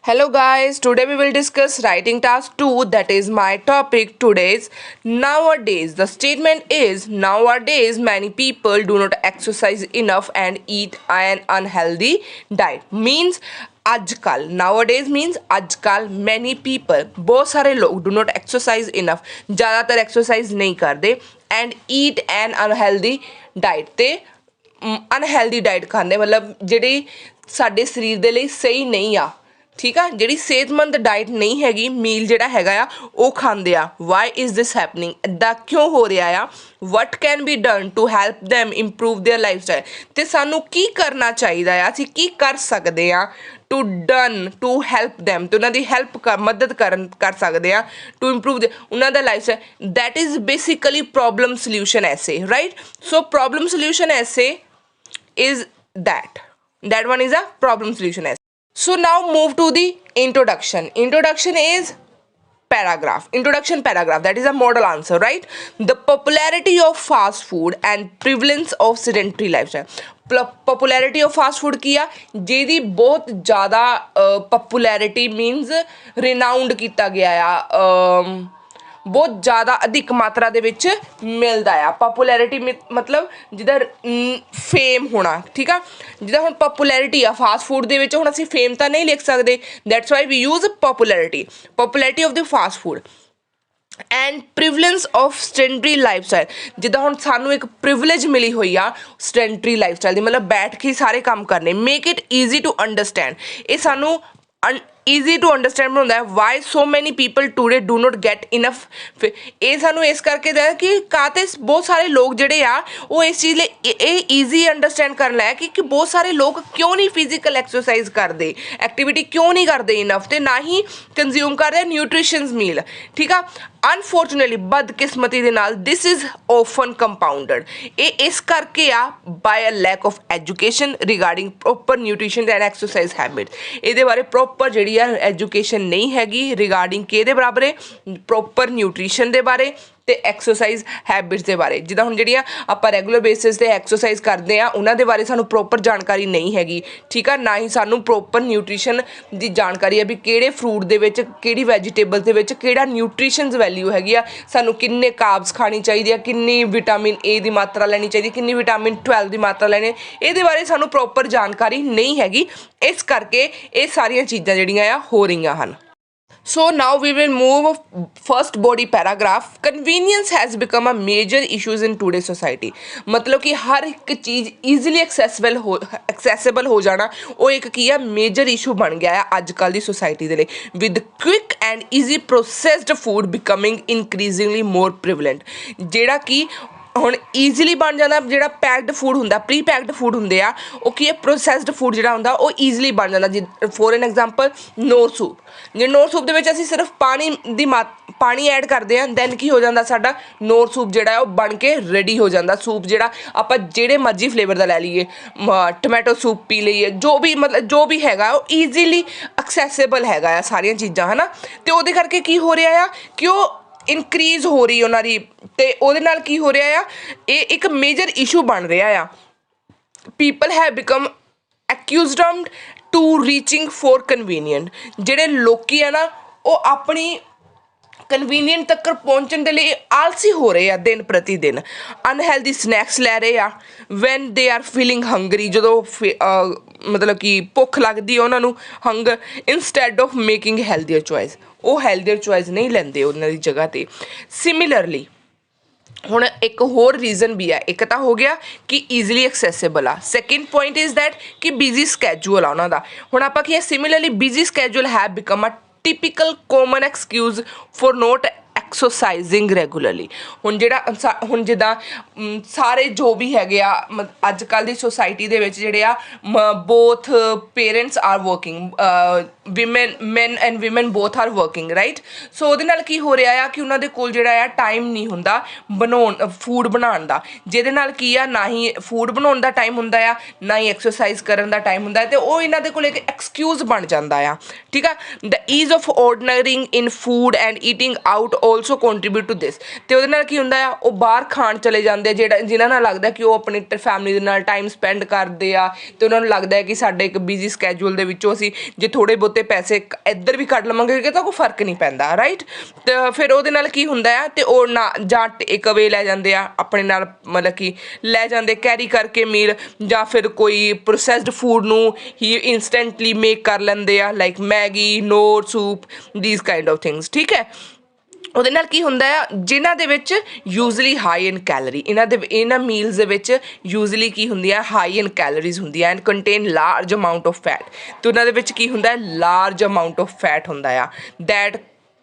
Hello guys, today we will discuss writing task 2, that is my topic today's nowadays. The statement is nowadays many people do not exercise enough and eat an unhealthy diet. Means आजकल nowadays means आजकल many people बहुत सारे लोग do not exercise enough ज़्यादातर exercise नहीं करते and eat an unhealthy diet ਤੇ unhealthy diet ਖਾਂਦੇ ਮਤਲਬ ਜਿਹੜੀ ਸਾਡੇ ਸਰੀਰ ਦੇ ਲਈ ਸਹੀ ਨਹੀਂ ਆ ਠੀਕ ਆ ਜਿਹੜੀ ਸਿਹਤਮੰਦ ਡਾਈਟ ਨਹੀਂ ਹੈਗੀ ਮੀਲ ਜਿਹੜਾ ਹੈਗਾ ਆ ਉਹ ਖਾਂਦੇ ਆ ਵਾਈ ਇਜ਼ ਦਿਸ ਹੈਪਨਿੰਗ ਇੱਦਾਂ ਕਿਉਂ ਹੋ ਰਿਹਾ ਆ what can be done to help them improve their lifestyle ਅਤੇ ਸਾਨੂੰ ਕੀ ਕਰਨਾ ਚਾਹੀਦਾ ਆ ਅਸੀਂ ਕੀ ਕਰ ਸਕਦੇ ਆ ਟੂ ਹੈਲਪ them ਤੇ ਉਹਨਾਂ ਦੀ ਮਦਦ ਕਰ ਸਕਦੇ ਆ ਟੂ ਇੰਪਰੂਵ ਉਹਨਾਂ ਦਾ lifestyle that is basically problem solution essay right so problem solution essay is that one is a problem solution essay. So now move to the introduction is introduction paragraph, that is a model answer, right? The popularity of fast food and prevalence of sedentary lifestyle. Popularity of fast food ਕੀ ਆ ਜਿਹਦੀ ਬਹੁਤ ਜ਼ਿਆਦਾ popularity means renowned ਕੀਤਾ ਗਿਆ ਆ ਬਹੁਤ ਜ਼ਿਆਦਾ ਅਧਿਕ ਮਾਤਰਾ ਦੇ ਵਿੱਚ ਮਿਲਦਾ ਆ ਪੋਪੂਲੈਰਿਟੀ ਮਤਲਬ ਜਿਹਦਾ ਫੇਮ ਹੋਣਾ ਠੀਕ ਆ ਜਿਹਦਾ ਹੁਣ ਪੋਪੂਲੈਰਿਟੀ ਆ ਫਾਸਟ ਫੂਡ ਦੇ ਵਿੱਚ ਹੁਣ ਅਸੀਂ ਫੇਮ ਤਾਂ ਨਹੀਂ ਲਿਖ ਸਕਦੇ that's why we use popularity of the fast food and prevalence of sedentary lifestyle ਜਿੱਦਾਂ ਹੁਣ ਸਾਨੂੰ ਇੱਕ ਪ੍ਰਿਵਿਲੇਜ ਮਿਲੀ ਹੋਈ ਆ ਸੈਡੈਂਟਰੀ ਲਾਈਫਸਟਾਈਲ ਦੀ ਮਤਲਬ ਬੈਠ ਕੇ ਸਾਰੇ ਕੰਮ ਕਰਨੇ make it easy to understand ਇਹ ਸਾਨੂੰ ਈਜ਼ੀ ਟੂ ਅੰਡਰਸਟੈਂਡ ਬਣਾਉਂਦਾ ਹੈ why so many people today do not get enough ਇਹ ਸਾਨੂੰ ਇਸ ਕਰਕੇ ਦਾ ਕਿ ਕਾਤੇ ਬਹੁਤ ਸਾਰੇ ਲੋਕ ਜਿਹੜੇ ਆ ਉਹ ਇਸ ਚੀਜ਼ ਲਈ ਇਹ ਈਜ਼ੀ ਅੰਡਰਸਟੈਂਡ ਕਰਨ ਲੈ ਕਿ ਬਹੁਤ ਸਾਰੇ ਲੋਕ ਕਿਉਂ ਨਹੀਂ ਫਿਜ਼ੀਕਲ ਐਕਸਰਸਾਈਜ਼ ਕਰਦੇ ਐਕਟੀਵਿਟੀ ਕਿਉਂ ਨਹੀਂ ਕਰਦੇ ਇਨਫ ਅਤੇ ਨਾ ਹੀ ਕੰਜ਼ਿਊਮ ਕਰਦੇ ਨਿਊਟ੍ਰੀਸ਼ਨਸ ਮੀਲ ਠੀਕ ਆ ਅਨਫੋਰਚੂਨੇਟਲੀ ਬਦਕਿਸਮਤੀ ਦੇ ਨਾਲ ਦਿਸ ਇਜ਼ ਓਫਨ ਕੰਪਾਊਂਡਡ ਇਹ ਇਸ ਕਰਕੇ ਆ by a lack of education regarding proper nutrition and exercise habit ਇਹਦੇ ਬਾਰੇ ਪ੍ਰੋਪਰ ਜਿਹੜੀ ਆ ਐਜੂਕੇਸ਼ਨ ਨਹੀਂ ਹੈਗੀ ਰਿਗਾਰਡਿੰਗ ਕਿਹਦੇ ਬਰਾਬਰ ਹੈ ਪ੍ਰੋਪਰ ਨਿਊਟ੍ਰੀਸ਼ਨ ਦੇ ਬਾਰੇ ਅਤੇ ਐਕਸਰਸਾਈਜ਼ ਹੈਬਿਟਸ ਦੇ ਬਾਰੇ ਜਿੱਦਾਂ ਹੁਣ ਜਿਹੜੀਆਂ ਆਪਾਂ ਰੈਗੂਲਰ ਬੇਸਿਸ 'ਤੇ ਐਕਸਰਸਾਈਜ਼ ਕਰਦੇ ਹਾਂ ਉਹਨਾਂ ਦੇ ਬਾਰੇ ਸਾਨੂੰ ਪ੍ਰੋਪਰ ਜਾਣਕਾਰੀ ਨਹੀਂ ਹੈਗੀ ਠੀਕ ਆ ਨਾ ਹੀ ਸਾਨੂੰ ਪ੍ਰੋਪਰ ਨਿਊਟ੍ਰੀਸ਼ਨ ਦੀ ਜਾਣਕਾਰੀ ਹੈ ਵੀ ਕਿਹੜੇ ਫਰੂਟ ਦੇ ਵਿੱਚ ਕਿਹੜੀ ਵੈਜੀਟੇਬਲ ਦੇ ਵਿੱਚ ਕਿਹੜਾ ਨਿਊਟ੍ਰੀਸ਼ਨਸ ਵੈਲਿਊ ਹੈਗੀ ਆ ਸਾਨੂੰ ਕਿੰਨੇ ਕਾਰਬਸ ਖਾਣੀ ਚਾਹੀਦੀ ਆ ਕਿੰਨੀ ਵਿਟਾਮਿਨ ਏ ਦੀ ਮਾਤਰਾ ਲੈਣੀ ਚਾਹੀਦੀ ਕਿੰਨੀ ਵਿਟਾਮਿਨ 12 ਦੀ ਮਾਤਰਾ ਲੈਣੀ ਇਹਦੇ ਬਾਰੇ ਸਾਨੂੰ ਪ੍ਰੋਪਰ ਜਾਣਕਾਰੀ ਨਹੀਂ ਹੈਗੀ ਇਸ ਕਰਕੇ ਇਹ ਸਾਰੀਆਂ ਚੀਜ਼ਾਂ ਜਿਹੜੀਆਂ ਆ ਹੋ ਰਹੀਆਂ ਹਨ So now we will move first body paragraph. Convenience has become a major issues in today's society. मतलब कि हर एक चीज़ easily accessible हो जाना वो एक की है major issue बन गया है आजकल दी society दे लिए with quick and easy processed food becoming increasingly more prevalent. जेड़ा कि ਹੁਣ ਈਜ਼ੀਲੀ ਬਣ ਜਾਂਦਾ ਜਿਹੜਾ ਪੈਕਡ ਫੂਡ ਹੁੰਦਾ ਪ੍ਰੀ ਪੈਕਡ ਫੂਡ ਹੁੰਦੇ ਆ ਉਹ ਕੀ ਹੈ ਪ੍ਰੋਸੈਸਡ ਫੂਡ ਜਿਹੜਾ ਹੁੰਦਾ ਉਹ ਈਜ਼ੀਲੀ ਬਣ ਜਾਂਦਾ for an example Knorr soup ਜੇ ਨੋਰ ਸੂਪ ਦੇ ਵਿੱਚ ਅਸੀਂ ਸਿਰਫ ਪਾਣੀ ਐਡ ਕਰਦੇ ਹਾਂ ਦੈਨ ਕੀ ਹੋ ਜਾਂਦਾ ਸਾਡਾ ਨੋਰ ਸੂਪ ਜਿਹੜਾ ਉਹ ਬਣ ਕੇ ਰੈਡੀ ਹੋ ਜਾਂਦਾ ਸੂਪ ਜਿਹੜਾ ਆਪਾਂ ਜਿਹੜੇ ਮਰਜ਼ੀ ਫਲੇਵਰ ਦਾ ਲੈ ਲਈਏ ਟੋਮੈਟੋ ਸੂਪ ਪੀ ਲਈਏ ਜੋ ਵੀ ਹੈਗਾ ਉਹ ਈਜ਼ੀਲੀ ਐਕਸੈਸਿਬਲ ਹੈਗਾ ਆ ਸਾਰੀਆਂ ਚੀਜ਼ਾਂ ਹੈ ਨਾ ਅਤੇ ਉਹਦੇ ਕਰਕੇ ਕੀ ਹੋ ਰਿਹਾ ਆ ਕਿ ਉਹ ਇਨਕਰੀਜ਼ ਹੋ ਰਹੀ ਉਹਨਾਂ ਦੀ ਅਤੇ ਉਹਦੇ ਨਾਲ ਕੀ ਹੋ ਰਿਹਾ ਆ ਇਹ ਇੱਕ ਮੇਜਰ ਇਸ਼ੂ ਬਣ ਰਿਹਾ ਆ people have become accustomed to reaching for convenient ਜਿਹੜੇ ਲੋਕ ਆ ਨਾ ਉਹ ਆਪਣੀ ਕਨਵੀਨੀਅੰਟ ਤੱਕ ਪਹੁੰਚਣ ਦੇ ਲਈ ਆਲਸੀ ਹੋ ਰਹੇ ਆ ਦਿਨ ਪ੍ਰਤੀ ਦਿਨ ਅਨਹੈਲਦੀ ਸਨੈਕਸ ਲੈ ਰਹੇ ਆ van they are feeling Hungary ਜਦੋਂ ਮਤਲਬ ਕਿ ਭੁੱਖ ਲੱਗਦੀ ਉਹਨਾਂ ਨੂੰ hunger instead of making ਹੈਲਦੀਅਰ choice ਉਹ ਹੈਲਦੀਅਰ ਚੋਇਸ ਨਹੀਂ ਲੈਂਦੇ ਉਹਨਾਂ ਦੀ ਜਗ੍ਹਾ 'ਤੇ ਸਿਮਿਲਰਲੀ ਹੁਣ ਇੱਕ ਹੋਰ ਰੀਜ਼ਨ ਵੀ ਆ ਇੱਕ ਤਾਂ ਹੋ ਗਿਆ ਕਿ ਈਜ਼ੀਲੀ ਐਕਸੈਸਿਬਲ ਆ ਸੈਕਿੰਡ ਪੁਆਇੰਟ ਇਜ਼ ਦੈਟ ਕਿ ਬਿਜ਼ੀ ਸਕੈਜੂਅਲ ਆ ਉਹਨਾਂ ਦਾ ਹੁਣ ਆਪਾਂ ਕੀ ਹੈ similarly busy schedule have become a typical common excuse for not exercising regularly ਹੁਣ ਹੁਣ ਜਿੱਦਾਂ ਸਾਰੇ ਜੋ ਵੀ ਹੈਗੇ ਆ ਅੱਜ ਕੱਲ੍ਹ ਦੀ ਸੋਸਾਇਟੀ ਦੇ ਵਿੱਚ ਜਿਹੜੇ ਆ both parents are working man and women both are working right so ਉਹਦੇ ਨਾਲ ਕੀ ਹੋ ਰਿਹਾ ਆ ਕਿ ਉਹਨਾਂ ਦੇ ਕੋਲ ਜਿਹੜਾ ਆ ਟਾਈਮ ਨਹੀਂ ਹੁੰਦਾ ਫੂਡ ਬਣਾਉਣ ਦਾ ਜਿਹਦੇ ਨਾਲ ਕੀ ਆ ਨਾ ਹੀ ਫੂਡ ਬਣਾਉਣ ਦਾ ਟਾਈਮ ਹੁੰਦਾ ਆ ਨਾ ਹੀ ਐਕਸਰਸਾਈਜ਼ ਕਰਨ ਦਾ ਟਾਈਮ ਹੁੰਦਾ ਅਤੇ ਉਹ ਇਹਨਾਂ ਦੇ ਕੋਲ ਇੱਕ ਐਕਸਕਿਊਜ਼ ਬਣ ਜਾਂਦਾ ਆ ਠੀਕ ਆ the ease of ordering in food and eating out also contribute to this ਅਤੇ ਉਹਦੇ ਨਾਲ ਕੀ ਹੁੰਦਾ ਆ ਉਹ ਬਾਹਰ ਖਾਣ ਚਲੇ ਜਾਂਦੇ ਆ ਜਿਨ੍ਹਾਂ ਨਾਲ ਲੱਗਦਾ ਕਿ ਉਹ ਆਪਣੀ ਫੈਮਿਲੀ ਦੇ ਨਾਲ ਟਾਈਮ ਸਪੈਂਡ ਕਰਦੇ ਆ ਅਤੇ ਉਹਨਾਂ ਨੂੰ ਲੱਗਦਾ ਹੈ ਕਿ ਸਾਡੇ ਇੱਕ ਬਿਜ਼ੀ ਸਕੈਜੂਅਲ ਦੇ ਵਿੱਚੋਂ ਅਸੀਂ ਜੇ ਥੋੜ੍ਹੇ ਬਹੁਤ ਤੇ ਪੈਸੇ ਇੱਧਰ ਵੀ ਕੱਢ ਲਵਾਂਗੇ ਕਿ ਤਾਂ ਕੋਈ ਫਰਕ ਨਹੀਂ ਪੈਂਦਾ ਰਾਈਟ। ਤੇ ਫਿਰ ਉਹਦੇ ਨਾਲ ਕੀ ਹੁੰਦਾ ਆ ਤੇ ਉਹ ਨਾ ਜਾਂ ਟੇਕ ਅਵੇ ਲੈ ਜਾਂਦੇ ਆ ਆਪਣੇ ਨਾਲ, ਮਤਲਬ ਕਿ ਲੈ ਜਾਂਦੇ ਕੈਰੀ ਕਰਕੇ ਮੀਲ, ਜਾਂ ਫਿਰ ਕੋਈ ਪ੍ਰੋਸੈਸਡ ਫੂਡ ਨੂੰ ਹੀ ਇੰਸਟੈਂਟਲੀ ਮੇਕ ਕਰ ਲੈਂਦੇ ਆ like Maggi, noodle, soup, ਦੀਸ kind of things. ਠੀਕ ਹੈ, ਉਹਦੇ ਨਾਲ ਕੀ ਹੁੰਦਾ ਆ ਜਿਨ੍ਹਾਂ ਦੇ ਵਿੱਚ ਯੂਜ਼ਲੀ ਹਾਈ ਇਨ ਕੈਲਰੀ, ਇਹਨਾਂ ਮੀਲਸ ਦੇ ਵਿੱਚ ਯੂਜ਼ਲੀ ਕੀ ਹੁੰਦੀਆਂ ਹਾਈ ਇਨ ਕੈਲਰੀਜ਼ ਹੁੰਦੀਆਂ and contain large amount of fat. ਅਤੇ ਉਹਨਾਂ ਦੇ ਵਿੱਚ ਕੀ ਹੁੰਦਾ ਲਾਰਜ ਅਮਾਊਂਟ ਆਫ ਫੈਟ ਹੁੰਦਾ ਆ that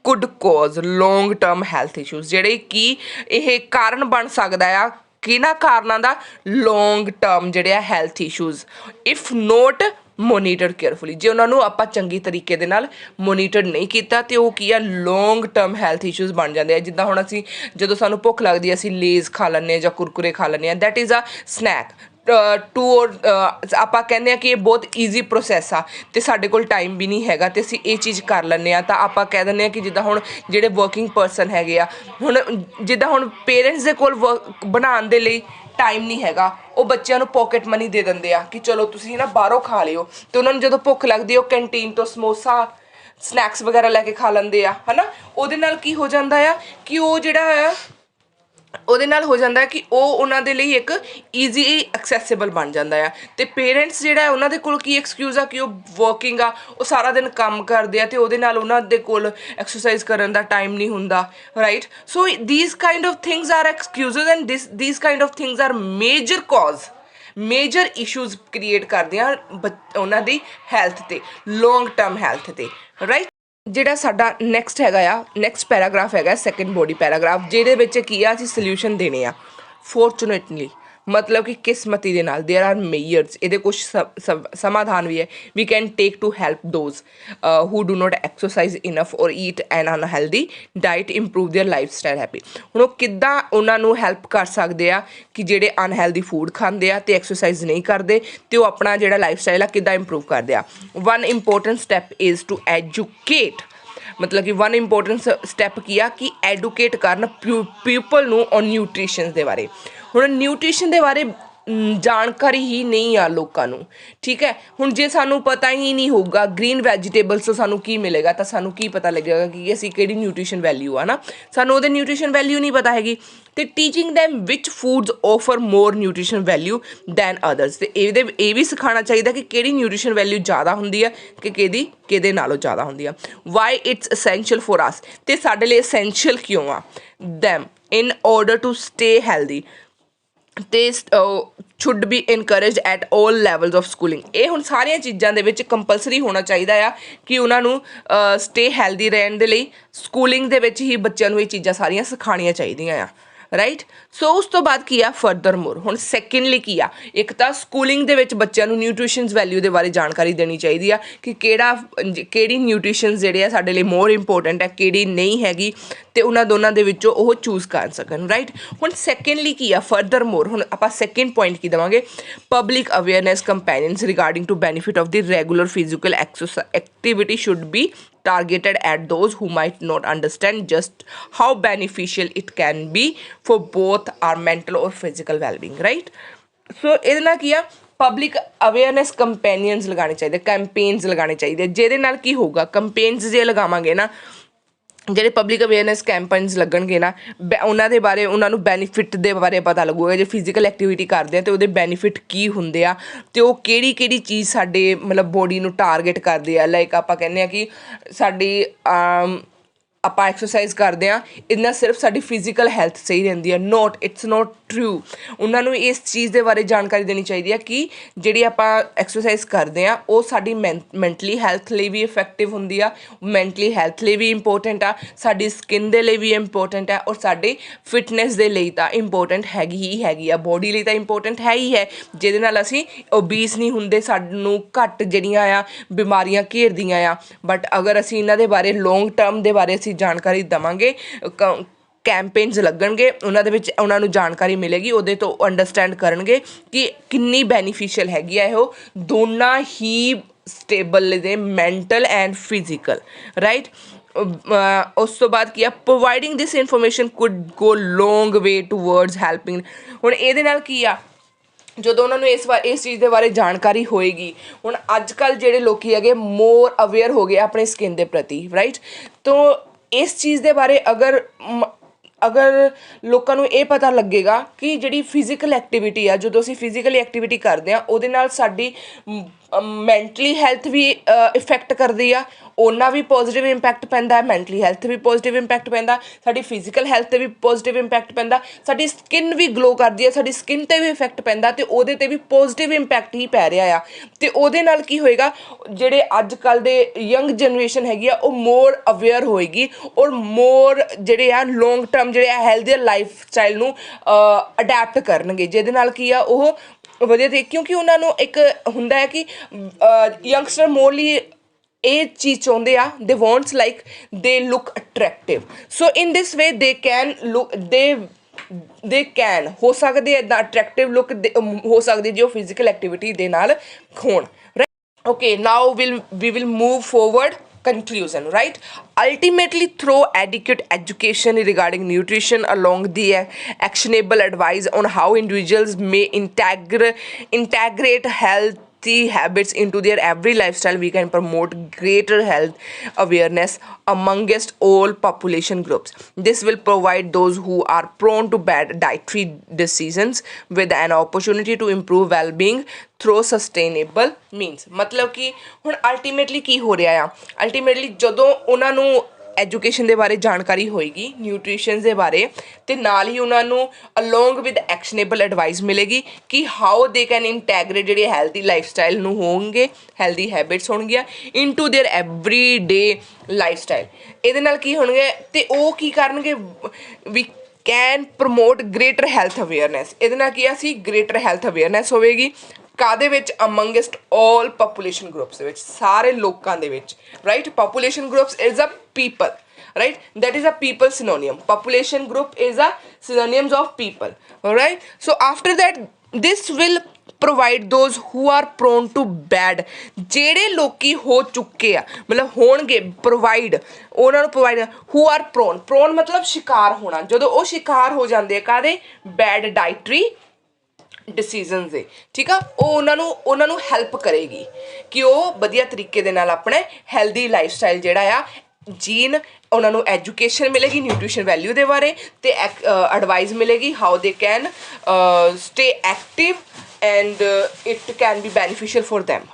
could cause long term health issues, ਜਿਹੜੇ ਕਿ ਇਹ ਕਾਰਨ ਬਣ ਸਕਦਾ ਆ ਕਿਹਨਾਂ ਕਾਰਨਾਂ ਦਾ, ਲੌਂਗ ਟਰਮ ਜਿਹੜੇ ਆ health issues if note monitor carefully. ਜੇ ਉਹਨਾਂ ਨੂੰ ਆਪਾਂ ਚੰਗੀ ਤਰੀਕੇ ਦੇ ਨਾਲ ਮੋਨੀਟਰ ਨਹੀਂ ਕੀਤਾ ਤੇ ਉਹ ਕੀ ਆ ਲੌਂਗ ਟਰਮ ਹੈਲਥ ਇਸ਼ੂਜ਼ ਬਣ ਜਾਂਦੇ ਆ। ਜਿੱਦਾਂ ਹੁਣ ਅਸੀਂ ਜਦੋਂ ਸਾਨੂੰ ਭੁੱਖ ਲੱਗਦੀ ਹੈ ਅਸੀਂ ਲੇਜ਼ ਖਾ ਲੈਂਦੇ ਹਾਂ ਜਾਂ ਕੁਰਕੁਰੇ ਖਾ ਲੈਂਦੇ ਹਾਂ, ਦੈਟ ਇਜ਼ ਅ ਸਨੈਕ ਆਪਾਂ ਕਹਿੰਦੇ ਹਾਂ ਕਿ ਇਹ ਬਹੁਤ ਈਜ਼ੀ ਪ੍ਰੋਸੈਸ ਆ ਅਤੇ ਸਾਡੇ ਕੋਲ ਟਾਈਮ ਵੀ ਨਹੀਂ ਹੈਗਾ ਅਤੇ ਅਸੀਂ ਇਹ ਚੀਜ਼ ਕਰ ਲੈਂਦੇ ਹਾਂ। ਤਾਂ ਆਪਾਂ ਕਹਿ ਦਿੰਦੇ ਹਾਂ ਕਿ ਜਿੱਦਾਂ ਹੁਣ ਜਿਹੜੇ ਵਰਕਿੰਗ ਪਰਸਨ ਹੈਗੇ ਆ, ਹੁਣ ਜਿੱਦਾਂ ਹੁਣ ਪੇਰੈਂਟਸ ਦੇ ਕੋਲ ਬਣਾਉਣ ਦੇ ਲਈ ਟਾਈਮ ਨਹੀਂ ਹੈਗਾ, ਉਹ ਬੱਚਿਆਂ ਨੂੰ ਪੋਕਟ ਮਨੀ ਦੇ ਦਿੰਦੇ ਆ ਕਿ ਚਲੋ ਤੁਸੀਂ ਨਾ ਬਾਹਰੋਂ ਖਾ ਲਿਓ, ਅਤੇ ਉਹਨਾਂ ਨੂੰ ਜਦੋਂ ਭੁੱਖ ਲੱਗਦੀ ਉਹ ਕੈਂਟੀਨ ਤੋਂ ਸਮੋਸਾ ਸਨੈਕਸ ਵਗੈਰਾ ਲੈ ਕੇ ਖਾ ਲੈਂਦੇ ਆ, ਹੈ ਨਾ। ਉਹਦੇ ਨਾਲ ਕੀ ਹੋ ਜਾਂਦਾ ਆ ਕਿ ਉਹ ਜਿਹੜਾ ਆ ਉਹਦੇ ਨਾਲ ਹੋ ਜਾਂਦਾ ਕਿ ਉਹ ਉਹਨਾਂ ਦੇ ਲਈ ਇੱਕ ਈਜ਼ੀ ਐਕਸੈਸਿਬਲ ਬਣ ਜਾਂਦਾ ਆ। ਅਤੇ ਪੇਰੈਂਟਸ ਜਿਹੜਾ ਉਹਨਾਂ ਦੇ ਕੋਲ ਕੀ ਐਕਸਕਿਊਜ਼ ਆ ਕਿ ਉਹ ਵਰਕਿੰਗ ਆ, ਉਹ ਸਾਰਾ ਦਿਨ ਕੰਮ ਕਰਦੇ ਆ ਅਤੇ ਉਹਦੇ ਨਾਲ ਉਹਨਾਂ ਦੇ ਕੋਲ ਐਕਸਰਸਾਈਜ਼ ਕਰਨ ਦਾ ਟਾਈਮ ਨਹੀਂ ਹੁੰਦਾ right. So ਦੀਸ kind of things are excuses and ਦੀਸ kind of things are major cause, major issues create ਕਰਦੀਆਂ ਉਹਨਾਂ ਦੀ ਹੈਲਥ 'ਤੇ, ਲੌਂਗ ਟਰਮ ਹੈਲਥ 'ਤੇ ਰਾਈਟ। ਜਿਹੜਾ ਸਾਡਾ ਨੈਕਸਟ ਹੈਗਾ ਆ, ਨੈਕਸਟ ਪੈਰਾਗ੍ਰਾਫ ਹੈਗਾ ਸੈਕਿੰਡ ਬੋਡੀ ਪੈਰਾਗ੍ਰਾਫ, ਜਿਹਦੇ ਵਿੱਚ ਕੀ ਆ ਅਸੀਂ ਸਲਿਊਸ਼ਨ ਦੇਣੇ ਆ। ਫੋਰਚੂਨੇਟਲੀ ਮਤਲਬ ਕਿ ਕਿਸਮਤੀ ਦੇ ਨਾਲ ਦੇਰ ਆਰ ਮੇਜਰਸ, ਇਹਦੇ ਕੁਛ ਸਮਾਧਾਨ ਵੀ ਹੈ। We can take to help those who do not exercise enough or eat an unhealthy diet improve their lifestyle habit. ਹੁਣ ਉਹ ਕਿੱਦਾਂ ਉਹਨਾਂ ਨੂੰ ਹੈਲਪ ਕਰ ਸਕਦੇ ਆ ਕਿ ਜਿਹੜੇ ਅਨਹੈਲਦੀ ਫੂਡ ਖਾਂਦੇ ਆ ਅਤੇ ਐਕਸਰਸਾਈਜ਼ ਨਹੀਂ ਕਰਦੇ ਅਤੇ ਉਹ ਆਪਣਾ ਜਿਹੜਾ ਲਾਈਫ ਸਟਾਈਲ ਆ ਕਿੱਦਾਂ ਇੰਪਰੂਵ ਕਰਦੇ ਆ। One important step is to educate, ਮਤਲਬ ਕਿ ਵਨ ਇੰਪੋਰਟੈਂਟ ਸਟੈਪ ਕੀ ਆ ਕਿ ਐਡੂਕੇਟ ਕਰਨ ਪੀਪਲ ਨੂੰ ਔਨ ਨਿਊਟ੍ਰੀਸ਼ਨ ਦੇ ਬਾਰੇ। ਹੁਣ ਨਿਊਟ੍ਰੀਸ਼ਨ ਦੇ ਬਾਰੇ ਜਾਣਕਾਰੀ ਹੀ ਨਹੀਂ ਆ ਲੋਕਾਂ ਨੂੰ, ਠੀਕ ਹੈ। ਹੁਣ ਜੇ ਸਾਨੂੰ ਪਤਾ ਹੀ ਨਹੀਂ ਹੋਊਗਾ ਗ੍ਰੀਨ ਵੈਜੀਟੇਬਲਸ ਤੋਂ ਸਾਨੂੰ ਕੀ ਮਿਲੇਗਾ, ਤਾਂ ਸਾਨੂੰ ਕੀ ਪਤਾ ਲੱਗੇਗਾ ਕਿ ਅਸੀਂ ਕਿਹੜੀ ਨਿਊਟ੍ਰੀਸ਼ਨ ਵੈਲਿਊ ਆ ਨਾ, ਸਾਨੂੰ ਉਹਦੇ ਨਿਊਟ੍ਰੀਸ਼ਨ ਵੈਲਿਊ ਨਹੀਂ ਪਤਾ ਹੈਗੀ। ਅਤੇ ਟੀਚਿੰਗ ਦੈਮ ਵਿਚ ਫੂਡਸ ਆਫਰ ਮੋਰ ਨਿਊਟ੍ਰੀਸ਼ਨ ਵੈਲਿਊ ਦੈਨ ਅਦਰਸ, ਅਤੇ ਇਹ ਵੀ ਸਿਖਾਉਣਾ ਚਾਹੀਦਾ ਕਿ ਕਿਹੜੀ ਨਿਊਟ੍ਰੀਸ਼ਨ ਵੈਲਿਊ ਜ਼ਿਆਦਾ ਹੁੰਦੀ ਆ ਕਿ ਕਿਹਦੇ ਨਾਲੋਂ ਜ਼ਿਆਦਾ ਹੁੰਦੀ ਆ। Why it's essential for us, ਅਤੇ ਸਾਡੇ ਲਈ ਅਸੈਂਸ਼ੀਅਲ ਕਿਉਂ ਆ। Them in order to stay healthy ਅਤੇ should be encouraged at all levels of schooling. ਇਹ ਹੁਣ ਸਾਰੀਆਂ ਚੀਜ਼ਾਂ ਦੇ ਵਿੱਚ ਕੰਪਲਸਰੀ ਹੋਣਾ ਚਾਹੀਦਾ ਆ ਕਿ ਉਹਨਾਂ ਨੂੰ ਸਟੇ ਹੈਲਦੀ ਰਹਿਣ ਦੇ ਲਈ ਸਕੂਲਿੰਗ ਦੇ ਵਿੱਚ ਹੀ ਬੱਚਿਆਂ ਨੂੰ ਇਹ ਚੀਜ਼ਾਂ ਸਾਰੀਆਂ ਸਿਖਾਉਣੀਆਂ ਚਾਹੀਦੀਆਂ ਆ ਰਾਈਟ। ਸੋ ਉਸ ਤੋਂ ਬਾਅਦ ਕੀ ਆ ਫਰਦਰ ਮੋਰ, ਹੁਣ ਸੈਕਿੰਡਲੀ ਕੀ ਆ, ਇੱਕ ਤਾਂ ਸਕੂਲਿੰਗ ਦੇ ਵਿੱਚ ਬੱਚਿਆਂ ਨੂੰ ਨਿਊਟ੍ਰੀਸ਼ਨਸ ਵੈਲਿਊ ਦੇ ਬਾਰੇ ਜਾਣਕਾਰੀ ਦੇਣੀ ਚਾਹੀਦੀ ਆ ਕਿ ਕਿਹੜੀ ਨਿਊਟ੍ਰੀਸ਼ਨਸ ਜਿਹੜੇ ਆ ਸਾਡੇ ਲਈ ਮੋਰ ਇੰਪੋਰਟੈਂਟ ਹੈ, ਕਿਹੜੀ ਨਹੀਂ ਹੈਗੀ, ਅਤੇ ਉਹਨਾਂ ਦੋਨਾਂ ਦੇ ਵਿੱਚੋਂ ਉਹ ਚੂਜ਼ ਕਰ ਸਕਣ ਰਾਈਟ। ਹੁਣ ਸੈਕਿੰਡਲੀ ਕੀ ਆ ਫਰਦਰ ਮੋਰ, ਹੁਣ ਆਪਾਂ ਸੈਕਿੰਡ ਪੁਆਇੰਟ ਕੀ ਦੇਵਾਂਗੇ, public awareness campaigns regarding to benefit of the regular physical activity should be targeted at those who might not understand just how beneficial it can be for both our mental or physical well-being right। so ਇਹਦੇ ਨਾਲ ਕੀ ਆ public awareness ਕੰਪੇਨੀਅਨਸ ਲਗਾਉਣੇ ਚਾਹੀਦੇ, campaigns ਲਗਾਉਣੇ ਚਾਹੀਦੇ, ਜਿਹਦੇ ਨਾਲ ਕੀ ਹੋਊਗਾ ਕੰਪੇਨਸ ਜੇ ਲਗਾਵਾਂਗੇ ਨਾ, ਜਿਹੜੇ ਪਬਲਿਕ ਅਵੇਅਰਨੈਸ ਕੈਂਪੇਨਸ ਲੱਗਣਗੇ ਨਾ, ਉਹਨਾਂ ਦੇ ਬਾਰੇ ਉਹਨਾਂ ਨੂੰ ਬੈਨੀਫਿਟ ਦੇ ਬਾਰੇ ਪਤਾ ਲੱਗੂਗਾ। ਜੇ ਫਿਜ਼ੀਕਲ ਐਕਟੀਵਿਟੀ ਕਰਦੇ ਆ ਅਤੇ ਉਹਦੇ ਬੈਨੀਫਿਟ ਕੀ ਹੁੰਦੇ ਆ ਅਤੇ ਉਹ ਕਿਹੜੀ ਚੀਜ਼ ਸਾਡੇ ਮਤਲਬ ਬੋਡੀ ਨੂੰ ਟਾਰਗੇਟ ਕਰਦੇ ਆ। ਲਾਈਕ ਆਪਾਂ ਕਹਿੰਦੇ ਹਾਂ ਕਿ ਸਾਡੀ ਆਪਾਂ ਐਕਸਰਸਾਈਜ਼ ਕਰਦੇ ਹਾਂ ਇਹਦੇ ਨਾਲ ਸਿਰਫ ਸਾਡੀ ਫਿਜ਼ੀਕਲ ਹੈਲਥ ਸਹੀ ਰਹਿੰਦੀ ਹੈ, ਇਟਸ ਨੋਟ ਟਰੂ। ਉਹਨਾਂ ਨੂੰ ਇਸ ਚੀਜ਼ ਦੇ ਬਾਰੇ ਜਾਣਕਾਰੀ ਦੇਣੀ ਚਾਹੀਦੀ ਹੈ ਕਿ ਜਿਹੜੀ ਆਪਾਂ ਐਕਸਰਸਾਈਜ਼ ਕਰਦੇ ਹਾਂ ਉਹ ਸਾਡੀ ਮੈਂਟਲੀ ਹੈਲਥ ਲਈ ਵੀ ਇਫੈਕਟਿਵ ਹੁੰਦੀ ਆ, ਮੈਂਟਲੀ ਹੈਲਥ ਲਈ ਵੀ ਇੰਪੋਰਟੈਂਟ ਆ, ਸਾਡੀ ਸਕਿਨ ਦੇ ਲਈ ਵੀ ਇੰਪੋਰਟੈਂਟ ਹੈ, ਔਰ ਸਾਡੇ ਫਿਟਨੈਸ ਦੇ ਲਈ ਤਾਂ ਇੰਪੋਰਟੈਂਟ ਹੈਗੀ ਆ, ਬੋਡੀ ਲਈ ਤਾਂ ਇੰਪੋਰਟੈਂਟ ਹੈ ਹੀ ਹੈ, ਜਿਹਦੇ ਨਾਲ ਅਸੀਂ ਓਬੀਸ ਨਹੀਂ ਹੁੰਦੇ, ਸਾਨੂੰ ਘੱਟ ਜਿਹੜੀਆਂ ਆ ਬਿਮਾਰੀਆਂ ਘੇਰਦੀਆਂ ਆ। ਬਟ ਅਗਰ ਅਸੀਂ ਇਹਨਾਂ ਦੇ ਬਾਰੇ ਲੌਂਗ ਟਰਮ ਦੇ ਬਾਰੇ ਜਾਣਕਾਰੀ ਦੇਵਾਂਗੇ, ਕੈਂਪੇਨਸ ਲੱਗਣਗੇ ਉਹਨਾਂ ਦੇ ਵਿੱਚ ਉਹਨਾਂ ਨੂੰ ਜਾਣਕਾਰੀ ਮਿਲੇਗੀ, ਉਹਦੇ ਤੋਂ ਅੰਡਰਸਟੈਂਡ ਕਰਨਗੇ ਕਿ ਕਿੰਨੀ ਬੈਨੀਫੀਸ਼ੀਅਲ ਹੈਗੀ ਆ ਉਹ ਦੋਨਾਂ ਹੀ ਸਟੇਬਲ ਦੇ ਮੈਂਟਲ ਐਂਡ ਫਿਜ਼ੀਕਲ ਰਾਈਟ। ਉਸ ਤੋਂ ਬਾਅਦ ਕੀ ਆ providing this information could go long way towards helping. ਹੁਣ ਇਹਦੇ ਨਾਲ ਕੀ ਆ ਜਦੋਂ ਉਹਨਾਂ ਨੂੰ ਇਸ ਚੀਜ਼ ਦੇ ਬਾਰੇ ਜਾਣਕਾਰੀ ਹੋਏਗੀ। ਹੁਣ ਅੱਜ ਕੱਲ੍ਹ ਜਿਹੜੇ ਲੋਕ ਹੈਗੇ ਮੋਰ ਅਵੇਅਰ ਹੋ ਗਏ ਆਪਣੇ ਸਕਿਨ ਦੇ ਪ੍ਰਤੀ, ਰਾਈਟ। ਤਾਂ ਇਸ ਚੀਜ਼ ਦੇ ਬਾਰੇ ਅਗਰ ਲੋਕਾਂ ਨੂੰ ਇਹ ਪਤਾ ਲੱਗੇਗਾ ਕਿ ਜਿਹੜੀ ਫਿਜ਼ੀਕਲ ਐਕਟੀਵਿਟੀ ਆ, ਜਦੋਂ ਅਸੀਂ ਫਿਜ਼ੀਕਲੀ ਐਕਟੀਵਿਟੀ ਕਰਦੇ ਹਾਂ ਉਹਦੇ ਨਾਲ ਸਾਡੀ ਮੈਂਟਲੀ ਹੈਲਥ ਵੀ ਇਫੈਕਟ ਕਰਦੀ ਆ, ਉਹਨਾਂ ਵੀ ਪੋਜ਼ੀਟਿਵ ਇੰਪੈਕਟ ਪੈਂਦਾ, ਮੈਂਟਲੀ ਹੈਲਥ ਵੀ ਪੋਜ਼ੀਟਿਵ ਇੰਪੈਕਟ ਪੈਂਦਾ, ਸਾਡੀ ਫਿਜ਼ੀਕਲ ਹੈਲਥ 'ਤੇ ਵੀ ਪੋਜ਼ੀਟਿਵ ਇੰਪੈਕਟ ਪੈਂਦਾ, ਸਾਡੀ ਸਕਿਨ ਵੀ ਗਲੋ ਕਰਦੀ ਹੈ, ਸਾਡੀ ਸਕਿਨ 'ਤੇ ਵੀ ਇਫੈਕਟ ਪੈਂਦਾ ਅਤੇ ਉਹਦੇ 'ਤੇ ਵੀ ਪੋਜ਼ੀਟਿਵ ਇੰਪੈਕਟ ਹੀ ਪੈ ਰਿਹਾ ਆ। ਅਤੇ ਉਹਦੇ ਨਾਲ ਕੀ ਹੋਏਗਾ, ਜਿਹੜੇ ਅੱਜ ਕੱਲ੍ਹ ਦੇ ਯੰਗ ਜਨਰੇਸ਼ਨ ਹੈਗੀ ਆ ਉਹ ਮੋਰ ਅਵੇਅਰ ਹੋਏਗੀ ਔਰ ਮੋਰ ਜਿਹੜੇ ਆ ਲੌਂਗ ਟਰਮ ਜਿਹੜੇ ਆ ਹੈਲਥੀਅਰ ਲਾਈਫ ਸਟਾਈਲ ਨੂੰ ਅਡੈਪਟ ਕਰਨਗੇ, ਜਿਹਦੇ ਨਾਲ ਕੀ ਆ ਉਹ ਵਧੀਆ ਤੇ, ਕਿਉਂਕਿ ਉਹਨਾਂ ਨੂੰ ਇੱਕ ਹੁੰਦਾ ਹੈ ਕਿ ਯੰਗਸਟਰ ਮੋਰਲੀ ਇਹ ਚੀਜ਼ ਚਾਹੁੰਦੇ ਆ, ਦੇ ਵਾਂਟਸ ਲਾਈਕ ਦੇ look attractive. So in this way they can ਹੋ ਸਕਦੇ ਇੱਦਾਂ ਅਟਰੈਕਟਿਵ ਲੁੱਕ ਹੋ ਸਕਦੀ ਜੇ ਉਹ ਫਿਜ਼ੀਕਲ ਐਕਟੀਵਿਟੀ ਦੇ ਨਾਲ ਹੋਣ, right. Okay, now we will move forward. Conclusion, right? Ultimately, through adequate education regarding nutrition along the actionable advice on how individuals may integrate healthy habits into their every lifestyle, we can promote greater health awareness amongst all population groups. This will provide those who are prone to bad dietary decisions with an opportunity to improve well-being through sustainable means. ਮਤਲਬ ਕਿ ਹੁਣ ultimately ਕੀ ਹੋ ਰਿਹਾ ਆ, ultimately ਜਦੋਂ ਉਹਨਾਂ ਨੂੰ education ਦੇ ਬਾਰੇ ਜਾਣਕਾਰੀ ਹੋਏਗੀ, ਨਿਊਟ੍ਰੀਸ਼ਨ ਦੇ ਬਾਰੇ, ਅਤੇ ਨਾਲ ਹੀ ਉਹਨਾਂ ਨੂੰ ਅਲੋਂਗ ਵਿਦ ਐਕਸ਼ਨੇਬਲ ਐਡਵਾਈਸ ਮਿਲੇਗੀ ਕਿ ਹਾਊ ਦੇ ਕੈਨ ਇੰਟੈਗਰੇਟ ਜਿਹੜੇ ਹੈਲਦੀ ਲਾਈਫ ਸਟਾਈਲ ਨੂੰ ਹੋਣਗੇ, ਹੈਲਦੀ ਹੈਬਿਟਸ ਹੋਣਗੀਆਂ into their everyday lifestyle. ਇਹਦੇ ਨਾਲ ਕੀ ਹੋਣਗੇ ਅਤੇ ਉਹ ਕੀ ਕਰਨਗੇ, we can promote greater health awareness. ਇਹਦੇ ਨਾਲ ਕੀ ਆ, ਅਸੀਂ ਗ੍ਰੇਟਰ ਹੈਲਥ ਅਵੇਅਰਨੈਸ ਹੋਵੇਗੀ ਕਾਹਦੇ ਵਿੱਚ, ਅਮੰਗਸਟ ਆਲ ਪਾਪੂਲੇਸ਼ਨ ਗਰੁੱਪਸ ਦੇ ਵਿੱਚ, ਸਾਰੇ ਲੋਕਾਂ ਦੇ ਵਿੱਚ, right. Population groups is a people, right? That is a people synonym. Population group is a synonyms of people, all right? So after that, this will provide those who are prone to bad, ਜਿਹੜੇ ਲੋਕੀ ਹੋ ਚੁੱਕੇ ਆ, ਮਤਲਬ ਹੋਣਗੇ, provide ਉਹਨਾਂ ਨੂੰ provide, who are prone ਮਤਲਬ ਸ਼ਿਕਾਰ ਹੋਣਾ, ਜਦੋਂ ਉਹ ਸ਼ਿਕਾਰ ਹੋ ਜਾਂਦੇ ਆ ਕਾਹਦੇ, ਬੈਡ ਡਾਈਟਰੀ ਡਿਸੀਜ਼ਨਸ ਦੇ, ਠੀਕ ਆ, ਉਹ ਉਹਨਾਂ ਨੂੰ ਹੈਲਪ ਕਰੇਗੀ ਕਿ ਉਹ ਵਧੀਆ ਤਰੀਕੇ ਦੇ ਨਾਲ ਆਪਣੇ ਹੈਲਦੀ ਲਾਈਫ ਸਟਾਈਲ ਜਿਹੜਾ ਆ ਜੀਨ। ਉਹਨਾਂ ਨੂੰ ਐਜੂਕੇਸ਼ਨ ਮਿਲੇਗੀ ਨਿਊਟ੍ਰੀਸ਼ਨ ਵੈਲਿਊ ਦੇ ਬਾਰੇ, ਅਤੇ ਐਡਵਾਈਸ ਮਿਲੇਗੀ how they can stay active and it can be beneficial for them।